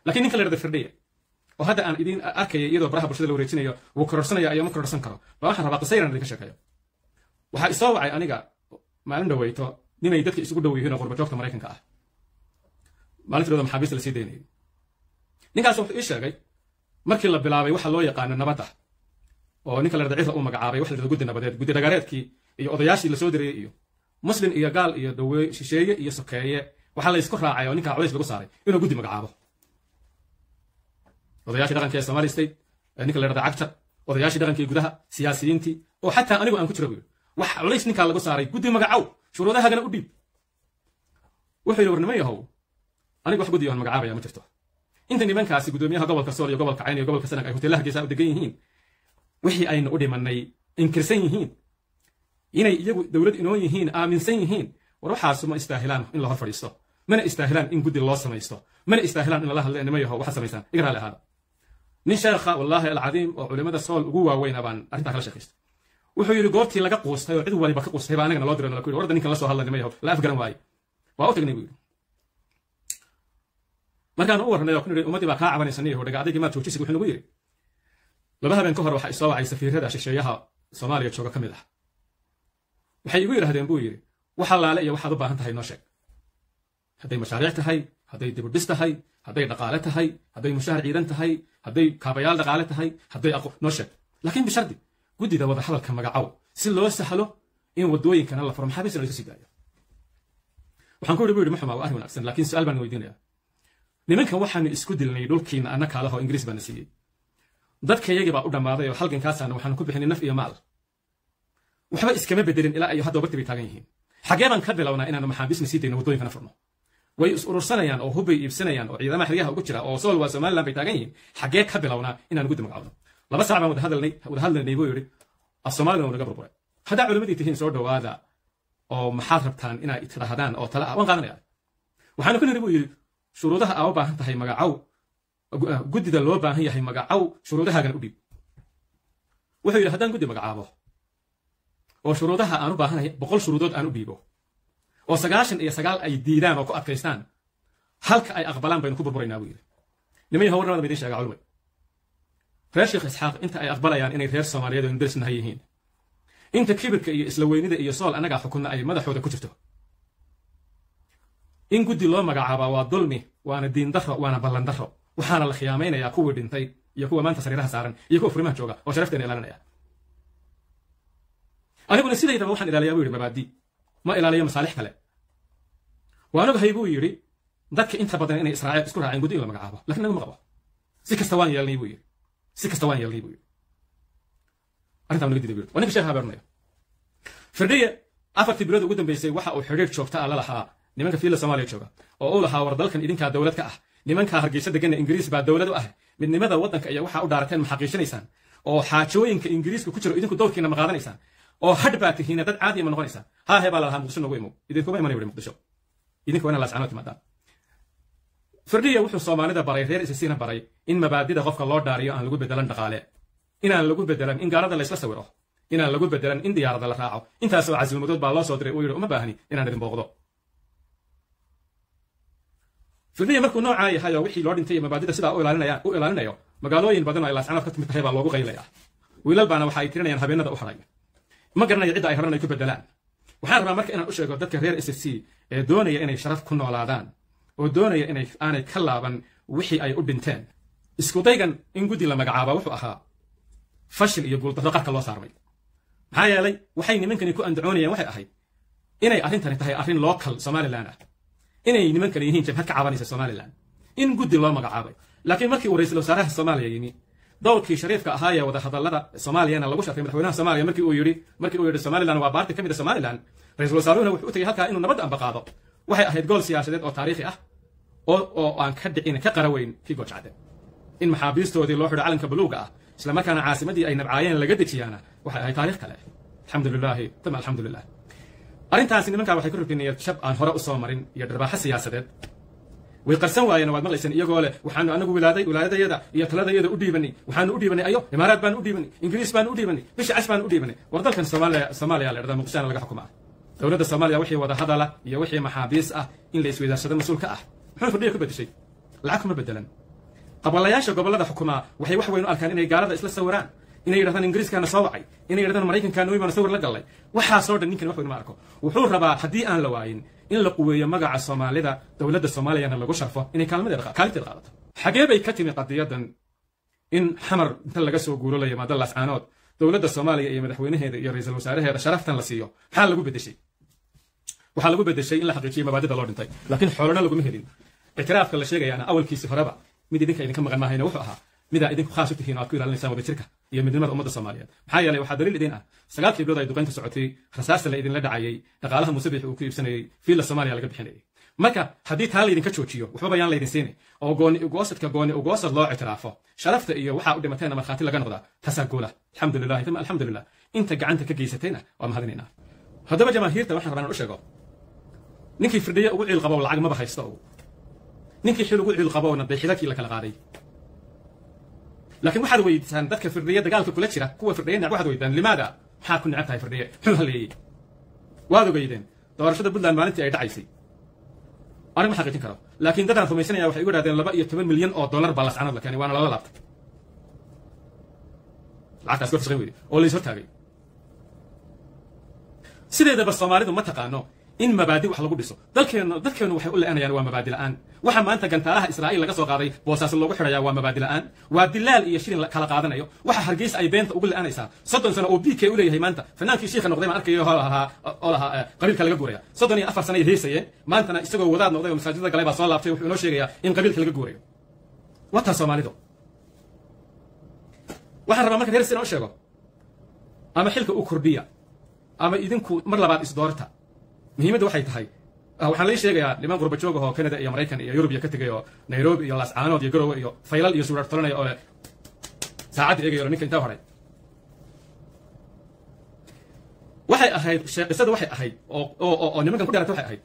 laakiin ninka la yidhahdo firdhiye oo hadda aan idin arkaya iyadoo baraha bulshada la wareejinayo wuu kororsanaya ayaa ma kororsan karo baa waxaan rabaa qisayran idinka sheekeeyo waxaa isoo wacay aniga maalin dhaweyto ninay dadka isugu dhow yihiin oo qurbajoogta maraykanka ah maalintii dhawda maxaabiista la sii daynayay ninkaas wuxuu ii sheegay markii la bilaabay waxa loo yaqaano nabadda oo ninka la yidhahdo cirra uu magacaabay waxa la yidhahdo guddi nabadeed guddi dhagaareedkii iyo odayaashii la soo direeyey iyo muslim iyo gaal iyo dhawe shisheeye iyo sokeeye waxaa la isku raacay oo ninkaa culays lagu saaray inuu guddi magacaabo odayaashii dhaqanka ee Somali State ninka la yidhahdo cagta odayaashii dhaqanka ee gudaha siyaasiyiintii oo xataa anigu aan ku jiro wax culays ninkaa lagu saaray guddi magacaw shuruudahagana u dhiib wuxuu yidhi warnimo yahow anigu wax guddi aan magacaabaya ma jirto inta nimankaasi gudoomiyaha gobolka Sool iyo gobolka Cayn iyo gobolka Sanag ay hoteelaha Geesaa u degan yihiin wixii ayna u dhimanay inkirsan yihiin inay iyagu dawlad inoo yihiin aaminsan yihiin war waxaas ma istaahilaan in la hor fadhiisto mana istaahilaan in guddi loo samaysto mana istaahilaan in la hadlo nimo yahow waxa samaysaan igra lahaada nin sheekha wallahi alcadiim oo culimada Sool ugu waaweyn abaan arrinta kala shaqeystay wuxuu yiri goobtii laga quustay oo cid waliba ka quustay baa anagana loo diray la ku yiri warda ninkan la soo hadla nimo yahow la afgaran waay waa u tagnay buu markaan u warnay oo kuniri ummadii baa ka cabanaysanay oo dhaga adigi ma joojisay wuxuu nagu yiri laba habeen ka hor waxa isoo wacay safiirada shisheeyaha Soomaaliya jooga kamid ah waxay igu yiraahdeen buu yiri waxa laale iyo waxaad u baahan tahay noo sheeg hadday mashaariic tahay hadday dib u dhis tahay hadday dhaqaale tahay hadday mushaar ciidan tahay hadday kaabayaal dhaqaale tahay hadday noo sheeg laakiin bishardi guddida wada hadalka magacaw si loo sahlo in wadooyinkana la furo maxaabiis la sii daayo waxaan ku yiri maxamed waa arrin wanaagsan laakiin su'aal baan weydiinayaa nimankan waxaan isku dilnay dhulkiina annaka laho Ingiriis baan siiyay dadka iyaga baa u dhamaaday oo halgankaasana waxaan ku bixinay naf iyo maal waxba iskama bedelin ilaa ay hadda waqti taagan yihiin xagee baan ka bilownaa inaan maxaabiisna sii dayno wadooyinkana furno way is urursanayaan oo hubay iibsanayaan oo ciidamada xiriyaha ugu jira oo Sool waa Soomaaliland bay taagan yihiin xagee ka bilownaa inaan guddi magacaabno laba saac baan wada hadalnay buu yiri Soomaaliland waa naga burburay hada culimadii tihiin soo dhawaada oo maxaad rabtaan inay tirahdaan oo tala waan qaadanaya waxaan ku niri buu yiri shuruudaha aad u baahan tahay magacaw guddida loo baahan yahay magacaw shuruudahaagan u dhiib wuxuu yiri haddaan guddi magacaabo oo shuruudaha aan u baahanahay 100 shuruudood aan u dhiibo oo 99 ay diidaan oo ku adkaystaan halka ay aqbalaan baynu ku burburaynaa buu yiri nimay hawrnada midin sheega culumay reer Sheekh Isxaaq inta ay aqbalayaan inay reer Soomaaliyeed oo indersna yihiin inta kibirka iyo isla weynida iyo Sool anaga xukunna ay madaxooda ku jirto in guddi loo magacaabo waa dulmi waana diin darro waana ballan darro waxaana la khiyaamaynayaa kuwii dhintay iyo kuwa maanta sariiraha saaran iyo kuwa furimaha jooga oo sharafteena ilaalinaya aniguna sidayda waxaan ilaaliyaa buu yiri mabaadi ma ilaaliyo masaalix kale waana hay buu yiri dadka inta badan inay Israa'iil isku raaceen guddi la magacaabo laakiin nagu ma qabo si kasta waan yeelnay buu yiri si kasta waan yeelnay buu yiri arrinta naga diiday buu wana ka sheekha barnayo firdhiye afartii bilood ugu dambeysay waxa uu xiriir joogta ah la lahaa nimanka fiila Soomaaliya jooga oo uu lahaa war dalkan idinka dawlad ka ah nimanka Hargeysa degan Ingiriis baa dawlad u ah midnimada wadanka iyo waxa u dhaarateen ma xaqiijinaysaan oo xaajooyinka Ingiriiska ku jiro idinku dowrkiina ma qaadanaysaan oo hadba tihiin dad caadi ma noqonaysaan ha heeba la lahaa Muqdisho nagu imo idinku ma imanay Muqdisho idinku wana la sacanaad timaadaan firdhiye wuxuu Soomaalida baray reer isisiina baray in mabaadida qofka loo dhaariyo aan lagu bedelan dhaqaale inaan lagu bedelan in gaarada la isla sawiro inaan lagu bedelan in diyaarada la raaco intaas oo casuumadood baa loo soo diray oo yiri uma baahni inaan idin booqdo firdhiye markuu noocaa yahay oo wixii loo dhintay mabaadida sida u ilaalinayo magaalooyin badan oo ay laascanaad ka timid tahay baa loogu qaylayaa wiilal baana waxa ay tirinayaan habeenada u xaray ma garanayo cid ay rabaan ay ku bedelaan waxaan rabaa marka inaan u sheego dadka reer SSC ee doonaya inay sharaf ku noolaadaan oo doonaya inay aanay ka laaban wixii ay u dhinteen isku daygan in guddi la magacaabo wuxuu ahaa fashil iyo guuldarro qarka loo saarmay maxaa yeelay waxay nimankani ku andacoonayaan waxay ahayd inay arrintani tahay arrin local Somaliland ah inay nimankani yihiin jabhad ka cabanaysa Somaliland in guddi loo magacaabay laakiin markii uu ra'iisul wasaaraha Soomaaliya yimi dowlkii shariifka ahaa ee wada hadallada Soomaaliyana lagu sharxay madaxweynaha Soomaaliya markii uu yiri Somaliland waa baarti kamid ah Somaliland ra'iisul wasaaruhuna wuxuu u tagay halka inuu nabad amba qaado waxay ahayd gool siyaasadeed oo taariikhi ah oo aan ka dhicin ka qaraweyn kii goojacde in maxaabiistoodii loo xidho calanka buluuga ah isla markaana caasimadii ay nabcaayeen laga dejiyaana waxay ahayd taariikh kale alxamdulillah tama alxamdulillah arrintaasi nimanka waxay ku rubinayeen shab aan hore u soo marin iyo dharbaaxa siyaasadeed way qarsan waayeen waad maqlaysan iyagoo leh waxaanu anagu wilaayadayada iyo taladayada u dhiibanay waxaanu u dhiibanay ayo imaaraad baan u dhiibanay ingiriis baan u dhiibanay bisha cas baan u dhiibanay war dalkan Soomaaliya la yiraahdo Muqdisho laga xukumaa dawladda Soomaaliya wixii wada hadala iyo wixii maxaabiis ah in la isweydaarsado mas'uulka ah muxuu firdhiye ku bedeshay lacag ma bedelan qabalayaasha gobolada xukuma waxay wax weyn u arkaan inay gaalada isla sawiraan inay yiraahdaan ingiriiskaana soo wacay inay yiraahdaan maraykankaana wayna sawir la galay waxa soo dhan ninkan wax weyn ma arko wuxuu rabaa hadii aan la waayin in la quweeyo magaca Soomaalida dawladda Soomaaliyeedna lagu sharfo inay kaalmadeeda qaadato xagee bay ka timi qadiyadan in xamar inta laga soo guurolayo madallas aanood dawladda Soomaaliya iyo madaxweynaheeda iyo ra'iisul wasaaraheeda sharaftan la siiyo maxaa lagu bedeshay waxa lagu bedeshay in la xaqiijiyo mabaadida loo dhintay laakiin xoolana lagu helin اعترافك la sheegayana awalkiisi horeba mid idinka idinka maqan maahayna wuxuu ahaa mida idinku khaas u tihiin oo ku ilaalinaysaan wada jirka iyo midnimada ummadda Soomaaliyeed maxaa yeelay waxa daliil idin ah sagaalkii bilood ay duqeynta socotay rasaasta la idin la dhacayay dhaqaalaha musabix uu ku iibsanayay fiila Soomaaliya laga bixinayay marka hadii taa la idinka joojiyo waxba bayaan la idin siinay oo gooni ugu goosad loo ictiraafo sharafta iyo waxa u dhimateena markhaati laga noqda tasaaguula alxamdulillah inta gacanta ka geysatayna waa mahadinayna haddaba jamaahiirta waxaan rabaa inaan u sheego ninkii firdhiye ugu ciil qabo lacag ma bahaysto ninkii xil ugu ciil qabowna bixidakii la kala qaaday laakiin waxaad weydiisaan dadka firdhiye dagaalka kula jira kuwa firdhiyana waxaad weydiisaan limaada maxaa ku nacabtahay firdhiye xul haleeyay waad ogeydeen doorashada Puntland maalintii ay dhacaysay arrin ma xaqiijin karo laakiin dadaan rumaysanaya waxay ugu dhaadeen $12 milyan baa la saanad la keenay waana la laabtay lacagtaas goor shaqeyn weeyay oo la soo taagay sideedaba Soomaalidu ma taqaano in mabaadi wax lagu dhiso dadkeenu waxay u leenayaan waa mabaadi la'aan waxa maanta gantaalaha Israa'iil laga soo qaaday boosaas loogu xirayaa waa mabaadi la'aan waa dilaal iyo shirin kala qaadanayo waxa hargeysa ay beenta ugu la'aanaysaa 30 sano oo BK u leeyahay maanta fanaankii sheekha noqday ma arkayo oo laha qabiilka laga guuraya 34 sano ay heesayeen maantana isagoo wadaad noqday oo masaajidada galay baa soo laabtay wuxuu inoo sheegayaa in qabiilka laga guurayo wata Soomaalidu waxaan rabaa marka heersan oo sheego ama xilka u kordhiya ama idinku mar labaad is doorta muhiimadu waxay tahay waxaan la sheegayaa niman qurba joog ah oo Canada iyo Mareykan iyo Yurub ka tagay oo Nairobi iyo Las Anood iyo Garowe iyo faylal iyo surar tolanay oo saacad eegayo ninka inta hore waxay ahayd sheeqisada waxay ahayd oo nimankan ku dheeratay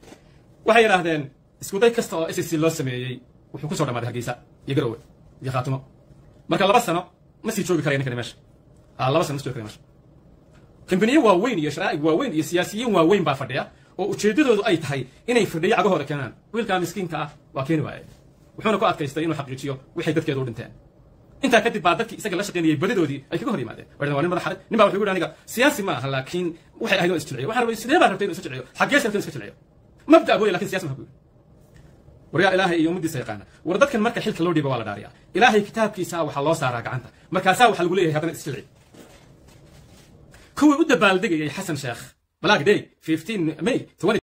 waxay yiraahdeen isku day kasta oo SSC loo sameeyay wuxuu ku soo dhamaaday Hargeysa iyo Garowe iyo Khaatumo marka 2 sano ma sii joogi kareen ninkan meesha 2 sano soo kareen كمبنيه واوين يا شرائع واوين يا سياسيين واوين با فديا oo ujeedadoodu ay tahay inay fadhiyo cagahooda keenaan wiilka miskiinka ah waa keen waayay wuxuuna ku adkaystay inuu xaqiijiyo wixii dadkeedu u dhinteen inta kadib baa dadkii isaga la shaqeynayay badidoodii ay kaga hor yimaadeen waa nin madax xarig nin baa wuxuu yiri aniga siyaasi ma aha laakiin waxay ahayd oo isjilciyo waxaan rabay sidee baa rabtay inuu isjilciyo xagees rabtay inuu isjilciyo mabda abooy laakiin siyaasi ma habu wariya ilaahay iyo ummadii sayqaana war dadkan marka xilka loo dhiibo waa la dhaariyaa ilaahay kitaabkiisa waxa loo saaraa gacanta markaas waxa lagu leeyahay hadana isjilci كوي ودبال دقيقة حسن شيخ بلاك داي 15 ماي